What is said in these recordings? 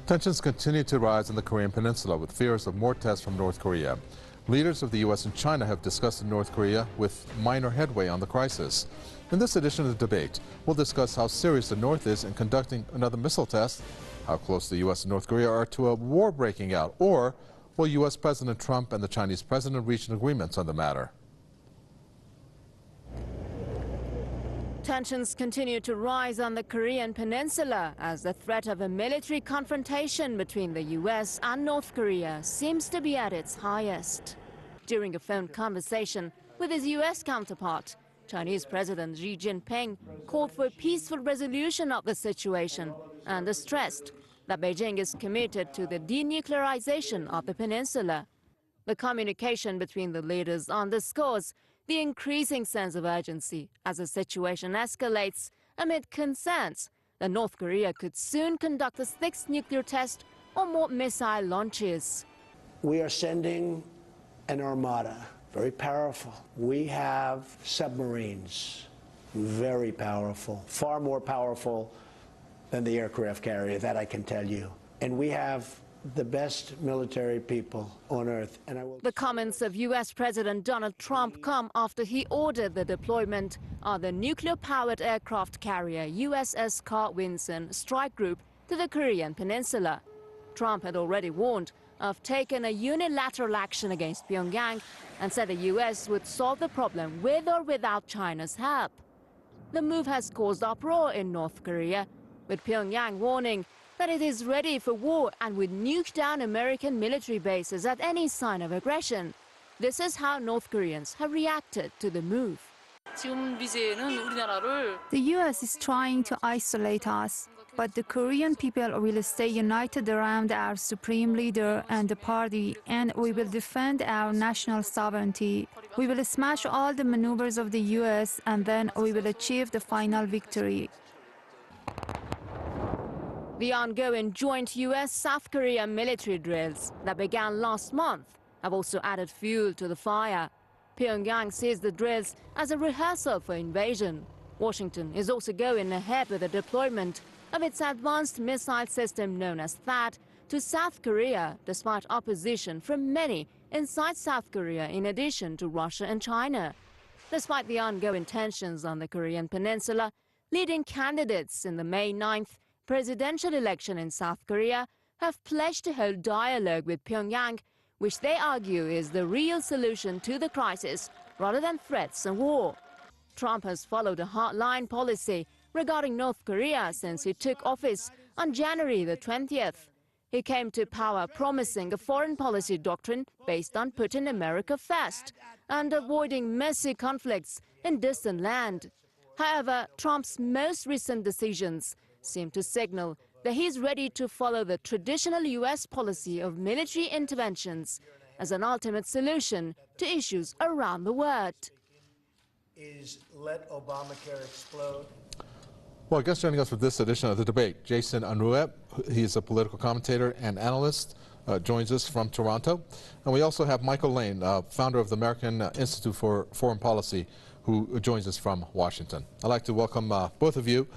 Tensions continue to rise in the Korean Peninsula with fears of more tests from North Korea. Leaders of the U.S. and China have discussed in North Korea with minor headway on the crisis. In this edition of the debate, we'll discuss how serious the North is in conducting another missile test, how close the U.S. and North Korea are to a war breaking out, or will U.S. President Trump and the Chinese president reach agreements on the matter? Tensions continue to rise on the Korean Peninsula as the threat of a military confrontation between the U.S. and North Korea seems to be at its highest. During a phone conversation with his U.S. counterpart, Chinese President Xi Jinping called for a peaceful resolution of the situation and stressed that Beijing is committed to the denuclearization of the peninsula. The communication between the leaders underscores the increasing sense of urgency as the situation escalates amid concerns that North Korea could soon conduct a sixth nuclear test or more missile launches. We are sending an armada, very powerful. We have submarines, very powerful, far more powerful than the aircraft carrier, that I can tell you. And we have the best military people on earth. The comments of U.S. President Donald Trump come after he ordered the deployment of the nuclear-powered aircraft carrier USS Carl Vinson strike group to the Korean Peninsula. Trump had already warned of taking a unilateral action against Pyongyang and said the U.S. would solve the problem with or without China's help. The move has caused uproar in North Korea, with Pyongyang warning that it is ready for war and would nuke down American military bases at any sign of aggression. This is how North Koreans have reacted to the move. The U.S. is trying to isolate us, but the Korean people will stay united around our supreme leader and the party, and we will defend our national sovereignty. We will smash all the maneuvers of the U.S., and then we will achieve the final victory. The ongoing joint U.S.-South Korea military drills that began last month have also added fuel to the fire. Pyongyang sees the drills as a rehearsal for invasion. Washington is also going ahead with the deployment of its advanced missile system known as THAAD to South Korea, despite opposition from many inside South Korea in addition to Russia and China. Despite the ongoing tensions on the Korean Peninsula, leading candidates in the May 9th presidential election in South Korea have pledged to hold dialogue with Pyongyang, which they argue is the real solution to the crisis rather than threats and war. Trump has followed a hardline policy regarding North Korea since he took office on January the 20th. He came to power promising a foreign policy doctrine based on putting America first and avoiding messy conflicts in distant land. However, Trump's most recent decisions seem to signal that he's ready to follow the traditional U.S. policy of military interventions as an ultimate solution to issues around the world. Is let Obamacare explode? Well, I guess joining us for this edition of the debate, Jason Unruhe. He's a political commentator and analyst, joins us from Toronto. And we also have Michael Lane, founder of the American Institute for Foreign Policy, who joins us from Washington. I'd like to welcome both of you.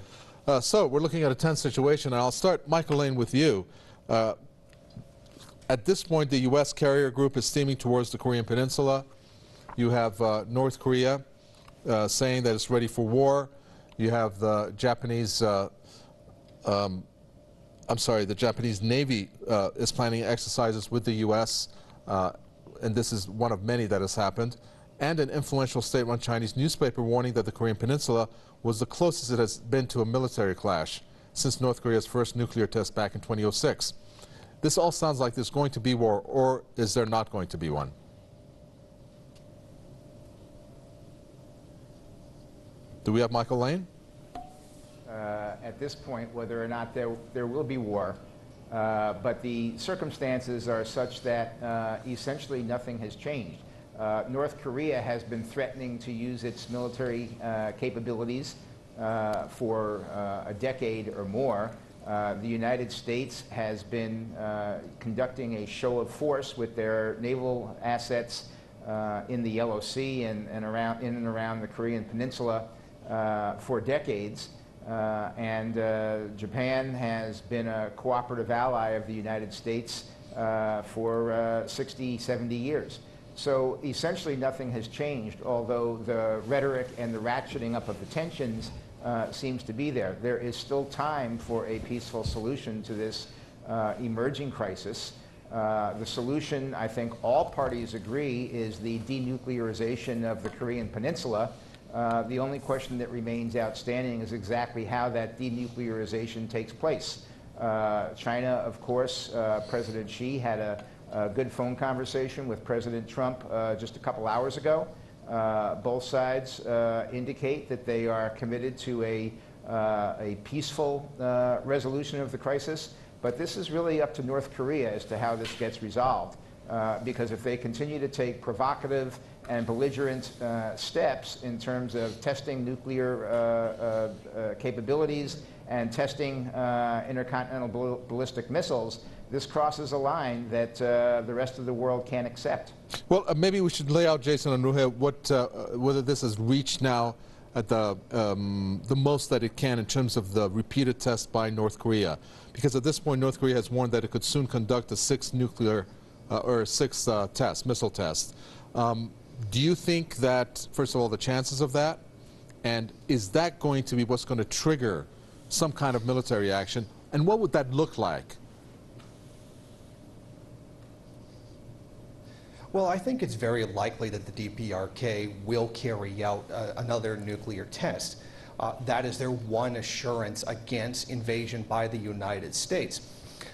So we're looking at a tense situation, and I'll start, Michael Lane, with you. At this point, the U.S. carrier group is steaming towards the Korean Peninsula. You have North Korea saying that it's ready for war. You have the Japanese, the Japanese Navy is planning exercises with the U.S., and this is one of many that has happened, and an influential state-run Chinese newspaper warning that the Korean Peninsula was the closest it has been to a military clash since North Korea's first nuclear test back in 2006. This all sounds like there's going to be war, or is there not going to be one? Do we have Michael Lane? At this point, whether or not there will be war, but the circumstances are such that essentially nothing has changed. North Korea has been threatening to use its military capabilities for a decade or more. The United States has been conducting a show of force with their naval assets in the Yellow Sea and in and around the Korean Peninsula for decades. Japan has been a cooperative ally of the United States for 60, 70 years. So essentially nothing has changed, although the rhetoric and the ratcheting up of the tensions seems to be there. There is still time for a peaceful solution to this emerging crisis. The solution, I think all parties agree, is the denuclearization of the Korean Peninsula. The only question that remains outstanding is exactly how that denuclearization takes place. China, of course, President Xi had a good phone conversation with President Trump just a couple hours ago. Both sides indicate that they are committed to a peaceful resolution of the crisis, but this is really up to North Korea as to how this gets resolved. Because if they continue to take provocative and belligerent steps in terms of testing nuclear capabilities and testing intercontinental ballistic missiles, this crosses a line that the rest of the world can't accept. Well, maybe we should lay out, Jason Unruhe, whether this has reached now at the most that it can in terms of the repeated tests by North Korea. Because at this point, North Korea has warned that it could soon conduct a sixth missile test. Do you think that, first of all, the chances of that, and is that going to be what's going to trigger some kind of military action, and what would that look like? Well, I think it's very likely that the DPRK will carry out another nuclear test. That is their one assurance against invasion by the United States.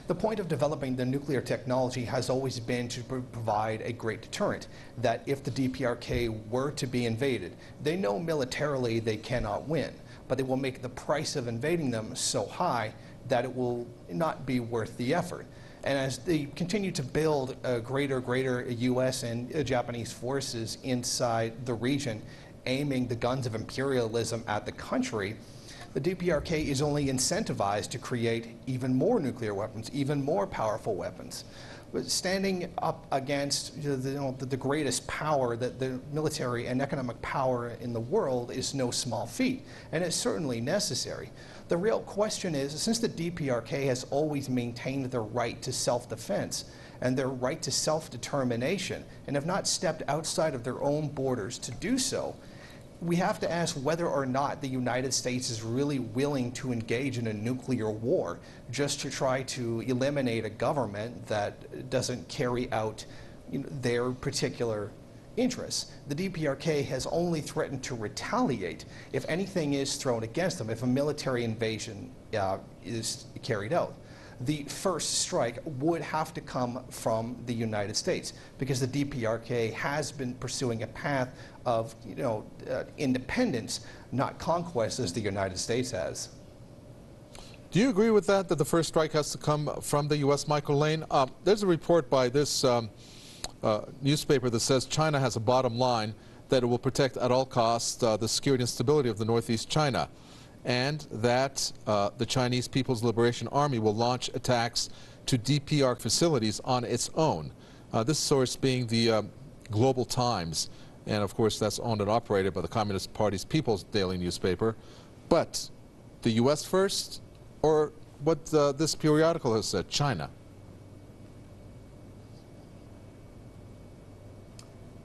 The point of developing the nuclear technology has always been to provide a great deterrent, that if the DPRK were to be invaded, they know militarily they cannot win, but they will make the price of invading them so high that it will not be worth the effort. And as they continue to build greater U.S. and Japanese forces inside the region, aiming the guns of imperialism at the country, the DPRK is only incentivized to create even more nuclear weapons, even more powerful weapons. But standing up against the greatest power, the military and economic power in the world, is no small feat, and it's certainly necessary. The real question is, since the DPRK has always maintained their right to self-defense and their right to self-determination, and have not stepped outside of their own borders to do so, we have to ask whether or not the United States is really willing to engage in a nuclear war just to try to eliminate a government that doesn't carry out their particular interests. The DPRK has only threatened to retaliate if anything is thrown against them, if a military invasion is carried out. The first strike would have to come from the United States, because the DPRK has been pursuing a path of independence, not conquest, as the United States has. Do you agree with that the first strike has to come from the U.S., Michael Lane? There's a report by this newspaper that says China has a bottom line that it will protect at all costs the security and stability of the Northeast China, and that the Chinese People's Liberation Army will launch attacks to DPR facilities on its own. This source being the Global Times, and of course that's owned and operated by the Communist Party's People's Daily newspaper. But the U.S. first, or what this periodical has said, China?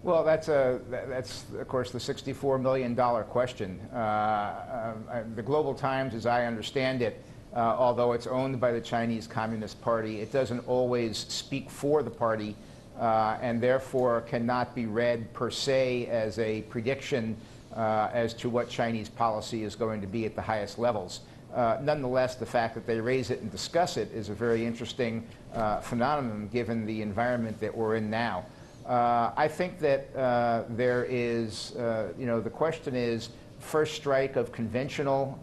Well, that's of course the $64 million question. The Global Times, as I understand it, although it's owned by the Chinese Communist Party, it doesn't always speak for the party, and therefore cannot be read per se as a prediction as to what Chinese policy is going to be at the highest levels. Nonetheless, the fact that they raise it and discuss it is a very interesting phenomenon given the environment that we're in now. I think that there is, the question is first strike of conventional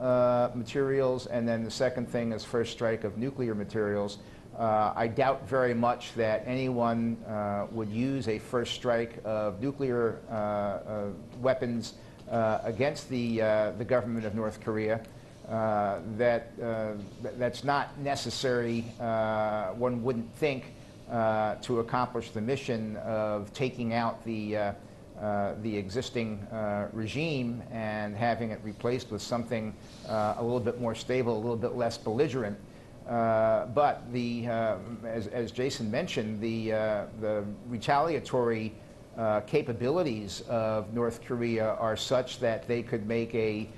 materials, and then the second thing is first strike of nuclear materials. I doubt very much that anyone would use a first strike of nuclear weapons against the government of North Korea. That's not necessary, one wouldn't think, to accomplish the mission of taking out the the existing regime and having it replaced with something a little bit more stable, a little bit less belligerent. But as Jason mentioned, the retaliatory capabilities of North Korea are such that they could make a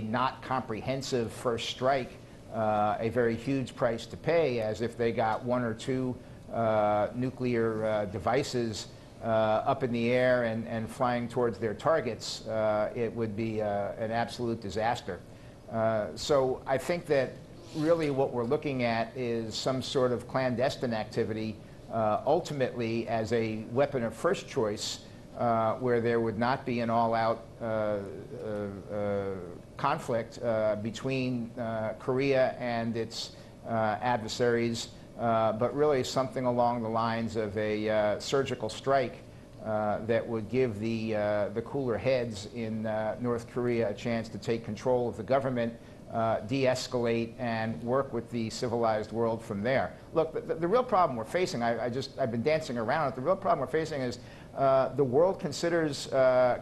not comprehensive first strike a very huge price to pay, as if they got one or two nuclear devices up in the air and flying towards their targets. It would be an absolute disaster. So I think that really what we're looking at is some sort of clandestine activity, ultimately as a weapon of first choice, where there would not be an all-out conflict between Korea and its adversaries, but really something along the lines of a surgical strike that would give the cooler heads in North Korea a chance to take control of the government, de-escalate, and work with the civilized world from there. Look, the real problem we're facing, I've been dancing around it, the real problem we're facing is the world considers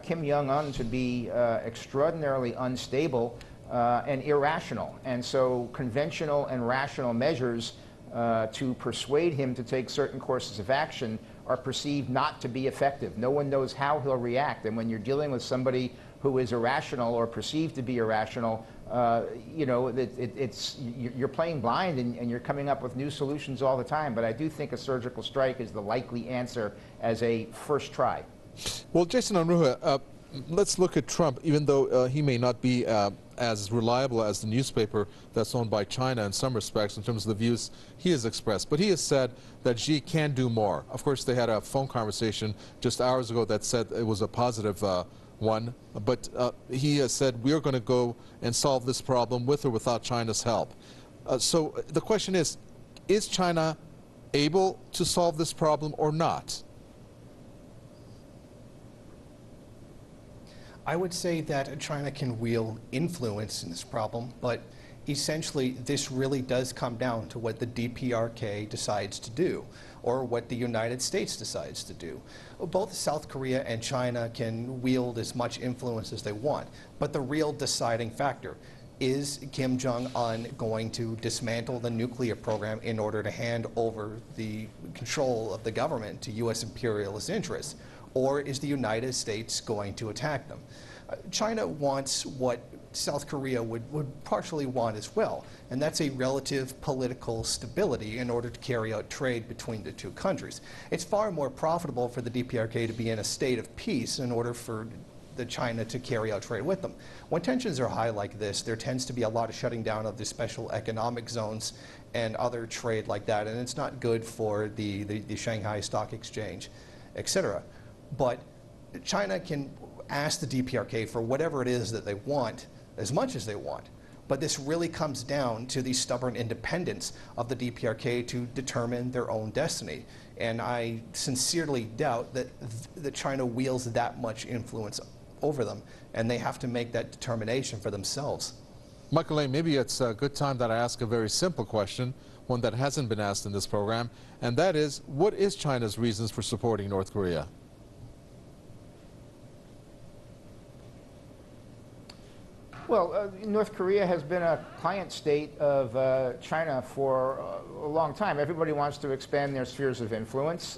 Kim Jong-un to be extraordinarily unstable and irrational. And so conventional and rational measures to persuade him to take certain courses of action are perceived not to be effective. No one knows how he'll react. And when you're dealing with somebody who is irrational or perceived to be irrational, you know, you're playing blind and you're coming up with new solutions all the time. But I do think a surgical strike is the likely answer as a first try. Well, Jason Unruhe, let's look at Trump, even though he may not be as reliable as the newspaper that's owned by China in some respects in terms of the views he has expressed. But he has said that Xi can do more. Of course, they had a phone conversation just hours ago that said it was a positive one. But he has said we're going to go and solve this problem with or without China's help. So the question is China able to solve this problem or not? I would say that China can wield influence in this problem, but essentially this really does come down to what the DPRK decides to do, or what the United States decides to do. Both South Korea and China can wield as much influence as they want, but the real deciding factor is Kim Jong-un going to dismantle the nuclear program in order to hand over the control of the government to U.S. imperialist interests? Or is the United States going to attack them? China wants what South Korea would partially want as well, and that's a relative political stability in order to carry out trade between the two countries. It's far more profitable for the DPRK to be in a state of peace in order for China to carry out trade with them. When tensions are high like this, there tends to be a lot of shutting down of the special economic zones and other trade like that, and it's not good for the Shanghai Stock Exchange, etc. But China can ask the DPRK for whatever it is that they want, as much as they want. But this really comes down to the stubborn independence of the DPRK to determine their own destiny. And I sincerely doubt that China wields that much influence over them, and they have to make that determination for themselves. Michael Lane, maybe it's a good time that I ask a very simple question, one that hasn't been asked in this program, and that is, what is China's reasons for supporting North Korea? Well, North Korea has been a client state of China for a long time. Everybody wants to expand their spheres of influence.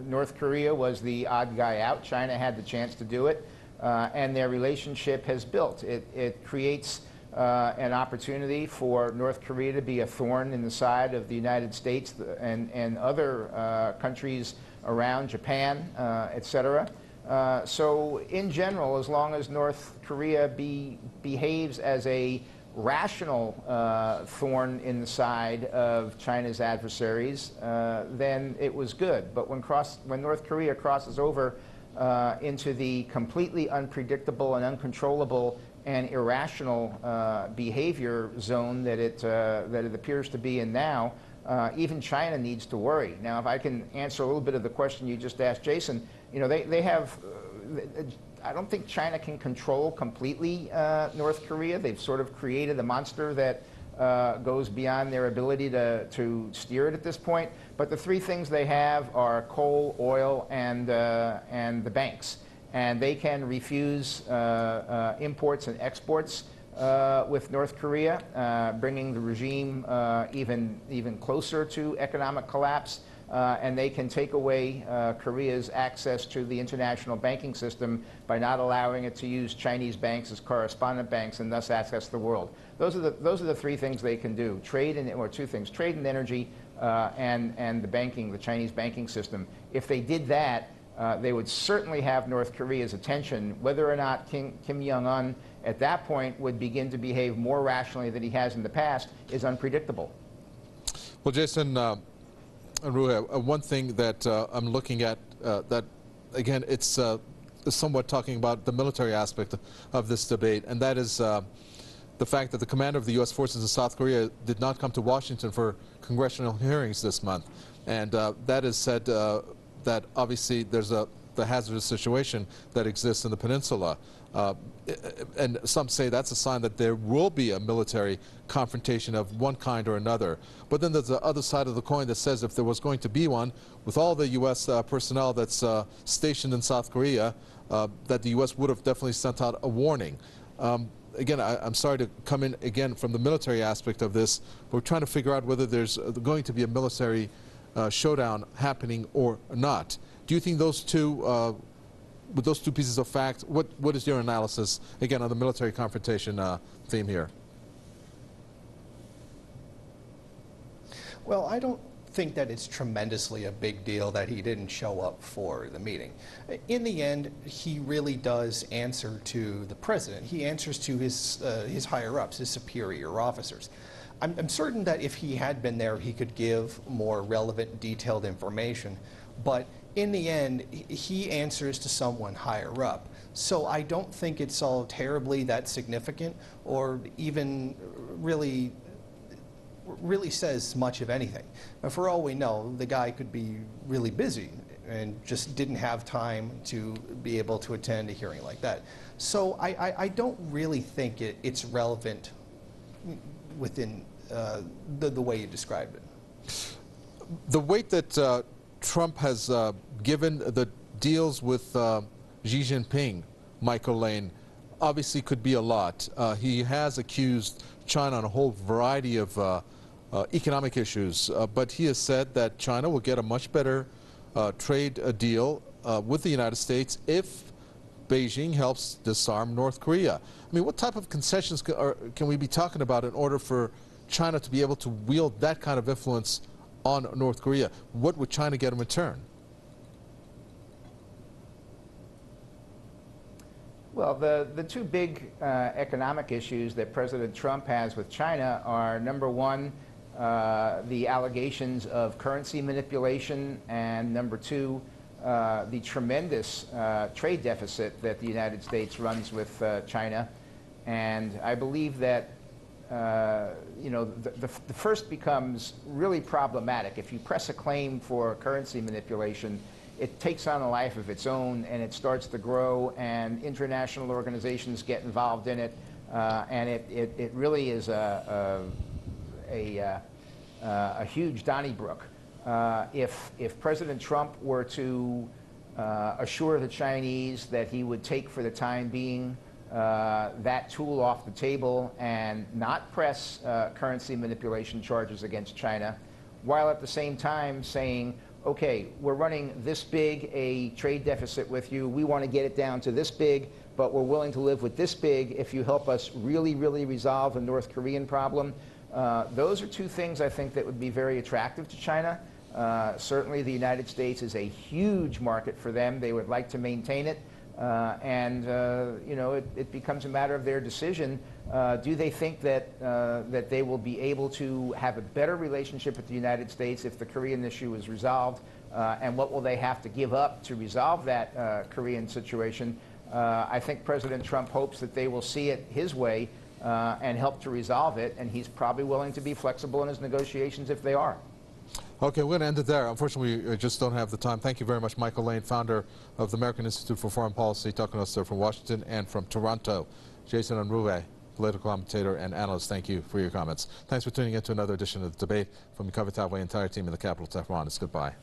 North Korea was the odd guy out. China had the chance to do it, and their relationship has built. It creates an opportunity for North Korea to be a thorn in the side of the United States and other countries around, Japan, etc. So in general, as long as North Korea behaves as a rational thorn in the side of China's adversaries, then it was good. But when North Korea crosses over into the completely unpredictable and uncontrollable and irrational behavior zone that it appears to be in now, even China needs to worry. Now, if I can answer a little bit of the question you just asked, Jason, you know, they have, I don't think China can control completely North Korea. They've sort of created a monster that goes beyond their ability to steer it at this point. But the three things they have are coal, oil, and the banks. And they can refuse imports and exports with North Korea, bringing the regime even closer to economic collapse. And they can take away Korea's access to the international banking system by not allowing it to use Chinese banks as correspondent banks and thus access the world. Those are the three things they can do: trade and, or two things: trade and energy, and the Chinese banking system. If they did that, they would certainly have North Korea's attention. Whether or not Kim Jong-un at that point would begin to behave more rationally than he has in the past is unpredictable. Well, Jason Unruhe, one thing that I'm looking at that, again, it's somewhat talking about the military aspect of this debate, and that is the fact that the commander of the U.S. forces in South Korea did not come to Washington for congressional hearings this month. And that is said that obviously there's the hazardous situation that exists in the peninsula. And some say that's a sign that there will be a military confrontation of one kind or another. But then there's the other side of the coin that says if there was going to be one, with all the U.S. Personnel that's stationed in South Korea, that the U.S. would have definitely sent out a warning. Again, I'm sorry to come in again from the military aspect of this, but we're trying to figure out whether there's going to be a military showdown happening or not. Do you think those two, with those two pieces of fact, what is your analysis, again, on the military confrontation theme here? Well, I don't think that it's tremendously a big deal that he didn't show up for the meeting. In the end, he really does answer to the president. He answers to his higher-ups, his superior officers. I'm certain that if he had been there, he could give more relevant, detailed information. But in the end, he answers to someone higher up. So I don't think it's all terribly that significant or even really says much of anything. For all we know, the guy could be really busy and just didn't have time to be able to attend a hearing like that. So I don't really think it's relevant within the way you described it. The weight that Trump has given the deals with Xi Jinping, Michael Lane, obviously could be a lot. He has accused China on a whole variety of economic issues, but he has said that China will get a much better trade deal with the United States if Beijing helps disarm North Korea. I mean, what type of concessions can we be talking about in order for China to be able to wield that kind of influence on North Korea? What would China get in return? Well, the two big economic issues that President Trump has with China are, number one, the allegations of currency manipulation, and number two, the tremendous trade deficit that the United States runs with China. And I believe that you know, the first becomes really problematic. If you press a claim for currency manipulation, it takes on a life of its own, and it starts to grow, and international organizations get involved in it, and it really is a huge Donnybrook. If President Trump were to assure the Chinese that he would take, for the time being, that tool off the table and not press currency manipulation charges against China, while at the same time saying, okay, we're running this big a trade deficit with you, we want to get it down to this big, but we're willing to live with this big if you help us really, really resolve the North Korean problem. Those are two things I think that would be very attractive to China. Certainly the United States is a huge market for them. They would like to maintain it. And you know, it becomes a matter of their decision. Do they think that that they will be able to have a better relationship with the United States if the Korean issue is resolved? And what will they have to give up to resolve that Korean situation? I think President Trump hopes that they will see it his way and help to resolve it, and he's probably willing to be flexible in his negotiations if they are. Okay, we're going to end it there. Unfortunately, we just don't have the time. Thank you very much, Michael Lane, founder of the American Institute for Foreign Policy, talking to us there from Washington and from Toronto. Jason Unruhe, political commentator and analyst. Thank you for your comments. Thanks for tuning in to another edition of the debate. From the Cover Taiwan entire team in the capital, Tehran, it's goodbye.